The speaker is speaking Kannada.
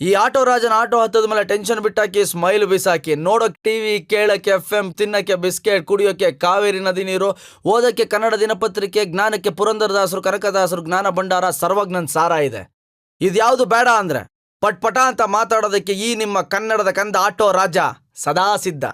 ಈ ಆಟೋ ರಾಜನ ಆಟೋ ಹತ್ತದ ಮೇಲೆ ಟೆನ್ಷನ್ ಬಿಟ್ಟಾಕಿ, ಸ್ಮೈಲ್ ಬಿಸಾಕಿ, ನೋಡೋಕ್ ಟಿವಿ, ಕೇಳಕ್ಕೆ FM, ತಿನ್ನಕ್ಕೆ ಬಿಸ್ಕೆಟ್, ಕುಡಿಯೋಕೆ ಕಾವೇರಿ ನದಿ ನೀರು, ಓದಕ್ಕೆ ಕನ್ನಡ ದಿನಪತ್ರಿಕೆ, ಜ್ಞಾನಕ್ಕೆ ಪುರಂದರದಾಸರು, ಕನಕದಾಸರು, ಜ್ಞಾನ ಭಂಡಾರ, ಸರ್ವಜ್ಞನ್ ಸಾರ ಇದೆ. ಇದ್ಯಾವುದು ಬೇಡ ಅಂದ್ರೆ ಪಟ್ಪಟ ಅಂತ ಮಾತಾಡೋದಕ್ಕೆ ಈ ನಿಮ್ಮ ಕನ್ನಡದ ಕಂದ ಆಟೋ ರಾಜ ಸದಾ ಸಿದ್ಧ.